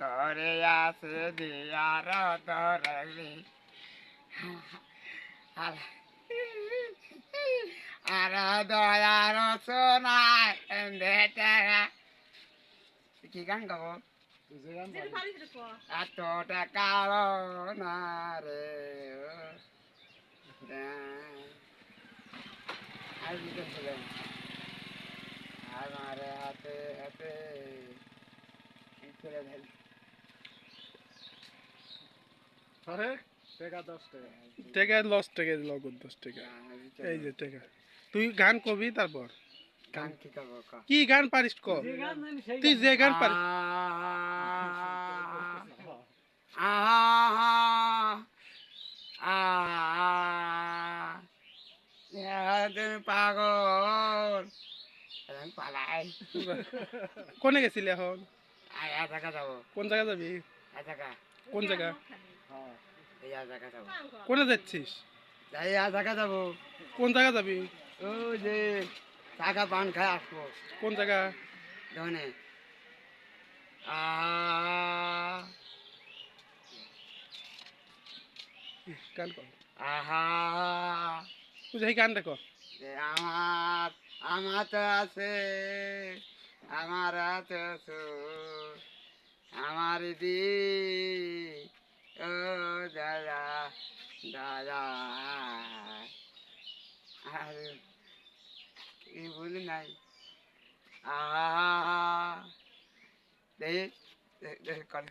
করে আছে দিয়ার তরলি আর দয়ার সোনায় বেটারা কি গান গাবো এতটা কারণ রে আর লিখেছিলেন আমার হাতে হাতে ছেড়ে দেন টাকা লস টাকা লগত 10 টাকা এই যে টাকা তুই গান কবি তারপর গান কি গাবো কি গান পারিস ক তুই যে গান পারিস তুমি পাগল পালাই কোনে গেছিলি এখন একা যাবো কোন জায়গা যাবি একা কোন জায়গা এই একা যাবো কোনে যাচ্ছিস এই একা যাবো কোন জায়গা যাবি ও যে টাকা পান খায় আসবো কোন জায়গা ধনে গান কর আহা তুই সেই গানটা কর আমার আমার তো আছে আমার আছে সুর আমার দি ও দাদা দাদা আর কি বলি নাই আহা দেখি দেখ করে